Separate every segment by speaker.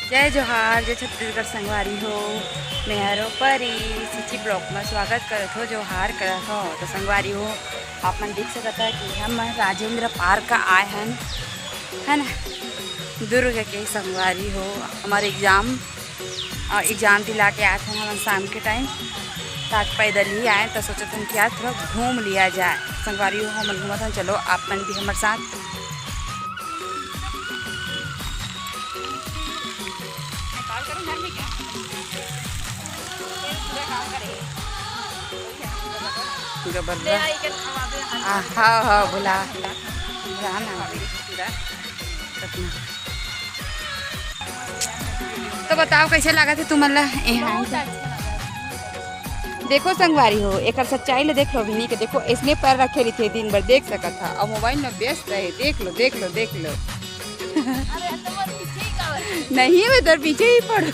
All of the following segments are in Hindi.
Speaker 1: जय जोहार, जय छत्तीसगढ़ संगवारी हो। मैं हरो परी सिची ब्लॉक में स्वागत करत हो, जोहार करत हो। तो संगवारी हो, आप मन देख सकता है कि हम राजेंद्र पार्क आए हैं, है ना। दुर्ग के संगवारी हो, हमारे एग्ज़ाम दिला के आए थे हम शाम के टाइम। ताज पैदल ही आए तो सोचते हैं कि आज थोड़ा घूम लिया जाए। संगवारी हो हम घूमत हैं, चलो आप मन भी हमारे साथ। हाँ हाँ बुला तो बताओ कैसे लगा थे तुम यहाँ। देखो संगवारी हो, एक सच्चाई ले देख लो भी नहीं के देखो इसने पैर रखे रही थे दिन भर देख सका था, और मोबाइल में व्यस्त रहे। देख लो देख लो देख लो। नहीं मैं इधर पीछे ही पड़ू।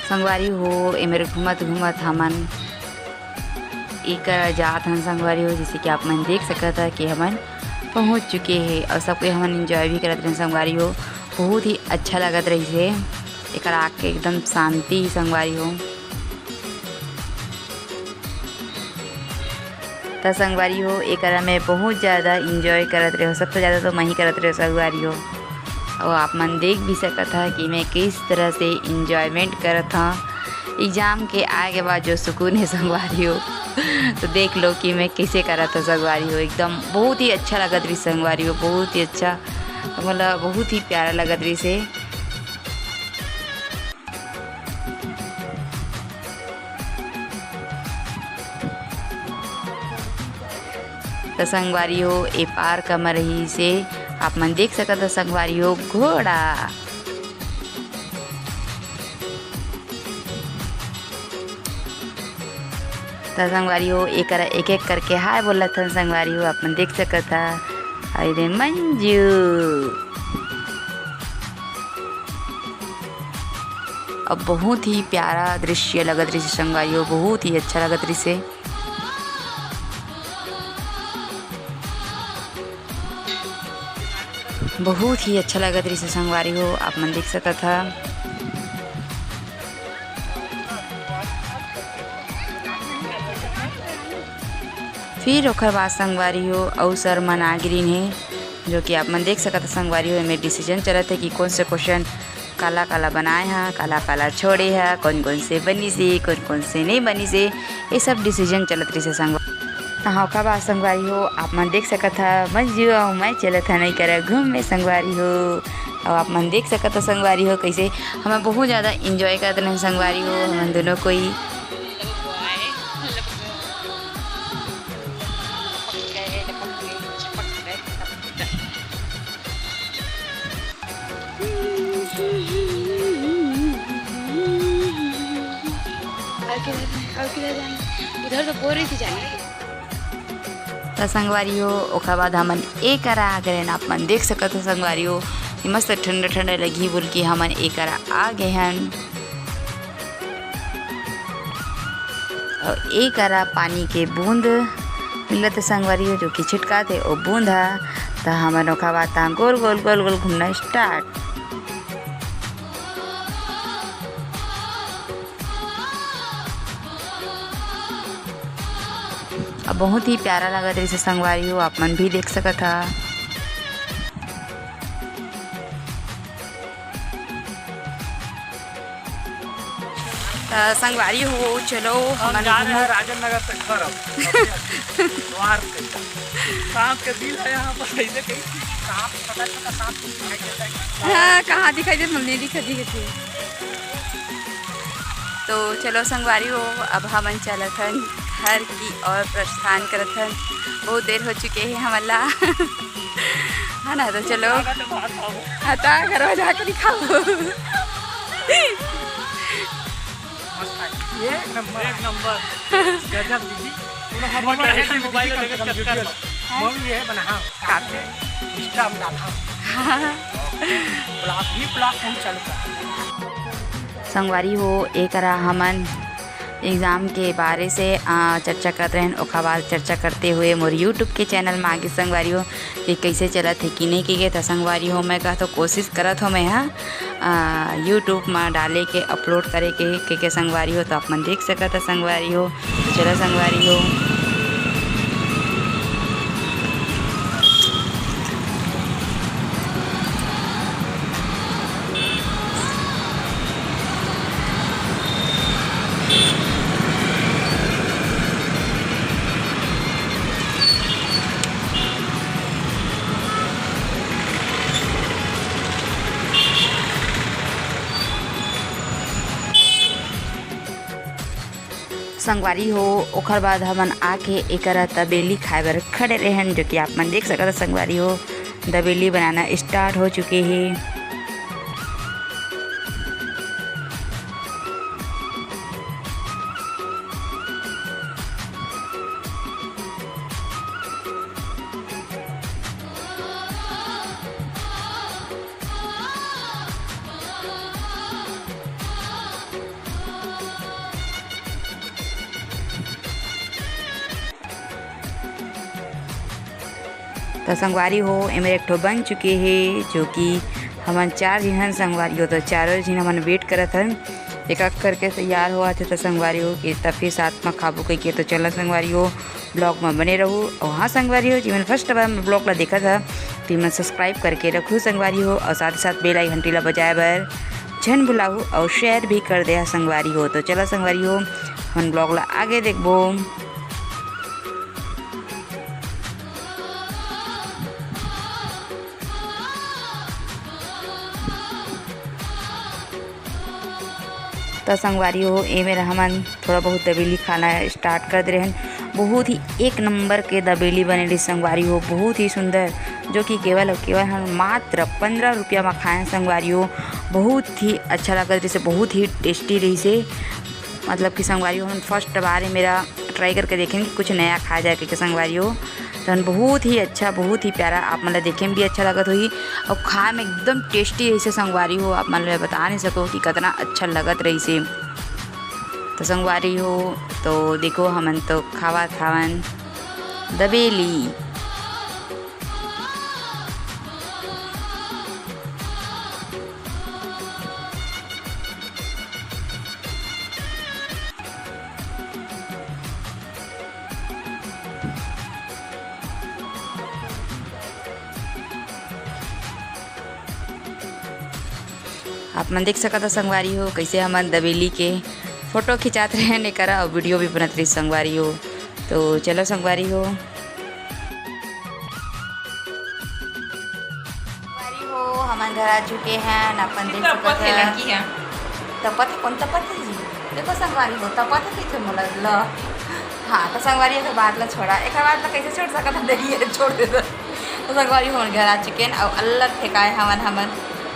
Speaker 1: संगवारी हो ए मेरे घूमत घूमत हमन एक जात हन संगवारी हो, जैसे कि आप मन देख सकता था कि हमन पहुंच चुके हैं और सब कोई हमन इंजॉय भी करत रहे। संगवारी हो बहुत ही अच्छा लगत रही से एक आके एकदम शांति संगवारी हो। तो संगवारी हो एक में बहुत ज़्यादा इंजॉय करत रहे हो, सबसे ज़्यादा तो मैं ही करत रहे संगवारी हो। और आप मन देख भी सकता है कि मैं किस तरह से इंजॉयमेंट करत हाँ एग्ज़ाम के आए के बाद जो सुकून है संगवारी हो। तो देख लो कि मैं कैसे करा था संगवारी हो, एकदम बहुत ही अच्छा लगत रही संगवारी हो, बहुत ही अच्छा, मतलब बहुत ही प्यारा लगत रही से। तो संगवारी हो ए पार्क में रही से आप मन देख सकते हो संगवारी हो घोड़ा। तो संगवारी हो एक एक करके हाय बोला था संगवारी हो, आप मन देख सकता था। अरे मंजू अब बहुत ही प्यारा दृश्य लगत रही से संगवारी हो, बहुत ही अच्छा लगत रही से। बहुत ही अच्छा लगत रही से संगवारी हो, आप मन देख सकता था। फिर ओखर बाद संगवारी हो अवसर मन आ गिरीन है, जो कि आप मन देख सकता संगवारी हो। मेरे डिसीजन चलत है कि कौन से क्वेश्चन काला काला बनाए हैं, काला काला छोड़े हैं, कौन कौन से बनी से कौन कौन से नहीं बनी से, ये सब डिसीजन चलत रही से संगवारी। हाँ का बात संगवारी हो आप मन देख सकता था मंजू और मैं चलत था नहीं करे घूम में संगवारी हो। और आप मन देख सकता संगवारी हो कैसे हमें बहुत ज़्यादा इंजॉय करते हैं संगवारी हो हम दोनों कोई। उधर तो बोल रही थी जाने। त संगवारी हो ओकर बाद हमन एकरा आ गए आप मन देख सकत हो संगवारी हो मस्त ठंडा ठंडा लगी बोल के हमन एकरा आ गए हन। और एकरा पानी के बूंद मिलत संगवारी हो जो कि छिटका थे वो बूंद है तो हमन ओखा बाद गोल गोल गोल गोल घूमना स्टार्ट। अब बहुत ही प्यारा लगा जैसे संगवारी हो आप मन भी देख सकत हा। संगवारी हो चलो
Speaker 2: हम जा रहे हैं राजन नगर से घर द्वार पे सांप के दिल है यहाँ पर ऐसे कहीं सांप पता चला सांप दिखाई देता है।
Speaker 1: हाँ कहाँ दिखाई दे मम्मी दिखाई दी। तो चलो संगवारी हो अब हमन चलत हन घर की और प्रस्थान करत हन। बहुत देर हो चुके हैं हमला है ना। तो चलो हटा घर जाकर दिखाओ।
Speaker 2: एक नंबर गजब दीदी मोबाइल ये बना काटे इंस्टाग्राम डाला ब्लॉग भी ब्लॉग हम चालू कर।
Speaker 1: संगवारी हो एकरा हमन एग्ज़ाम के बारे से चर्चा करते हैं। ओखा बाद चर्चा करते हुए मोर यूट्यूब के चैनल में आगे संगवारी हो कि कैसे चलत है कि नहीं की गए था संगवारी हो मैं कहा तो कोशिश करत हो मैं यूट्यूब में डाले के अपलोड करे के संगवारी हो तो आप मन देख सकत है संगवारी हो। तो चलो संगवारी हो संगवारी हो ओकर बाद हमन आके एकरा तबेली खाए बर खड़े रहन जो कि आप मन देख सकत संगवारी हो तबेली बनाना स्टार्ट हो चुके हैं। तो संगवारी हो एमें एक ठो बन चुके हैं जो कि हमन 4 जिन संगवारी हो तो चारों जिन हमन वेट करत हन एक एक करके तैयार हुआ थे। तो संगवारी हो कि तब फिर साथ में खाबू कही के तो चलो संगवारी हो ब्लॉग में बने रहूँ। और हाँ संगवारी हो जिन फर्स्ट बार मैं ब्लॉग ला देखा था तो मैं सब्सक्राइब करके रखूँ संगवारी हो और साथ ही साथ बेल आइकन घंटी ला बजाए बर झन बुलाऊ और शेयर भी कर दे संगवारी हो। तो चलो संगवारी हो हम ब्लॉग ला आगे देखबो। तो संगवारी हो ए मेरा हमन थोड़ा बहुत दबेली खाना स्टार्ट कर दे रहे हैं। बहुत ही एक नंबर के दबेली बने रही संगवारी हो बहुत ही सुंदर जो कि केवल और केवल हम मात्र 15 रुपया में खाएँ संगवारी हो। बहुत ही अच्छा लगा जैसे बहुत ही टेस्टी रही से मतलब कि संगवारी हो हम फर्स्ट बार मेरा ट्राई करके देखेंगे कुछ नया खा जाए कि संगवारी हो। तो बहुत ही अच्छा बहुत ही प्यारा आप मतलब देखे में भी अच्छा लगत हुई और खाए में एकदम टेस्टी रही से संगवारी हो। आप मतलब बता नहीं सको कि कितना अच्छा लगत रही से। तो संगवारी हो तो देखो हमन तो खावा खावन दबेली। आप मन देख सकता संगवारी हो कैसे हमन दबेली के फ़ोटो खिंचाते रहे ने करा और वीडियो भी बनत रही संगवारी हो। तो चलो संगवारी हो हमन घर आ चुके हैं अपन देख सकते हैं लड़की है तपत कौन तपत है जी देखो संगवारी हो तपत है किथे मोला ल हाँ तो संगवारी के बात ला छोड़ा एक बात ला कैसे छोड़ सकता देखिए छोड़ दे तो संगवारी हो घर आ चुके हैं और अलग ठेकाए हमन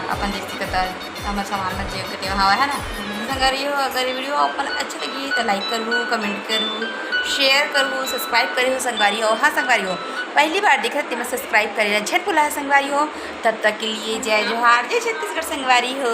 Speaker 1: अपन देख सकता हमारे सामान में चेक करते हवा है ना। संगवारी हो अगर ये वीडियो अपन अच्छी लगी तो लाइक करूँ, कमेंट करूँ, शेयर करूँ, सब्सक्राइब करे हो संगवारी हो। हाँ संगवारी हो पहली बार देख रहे मैं सब्सक्राइब करे झट बोला है संगवारी हो। तब तक के लिए जय जोहार, जय छत्तीसगढ़ संगवारी हो।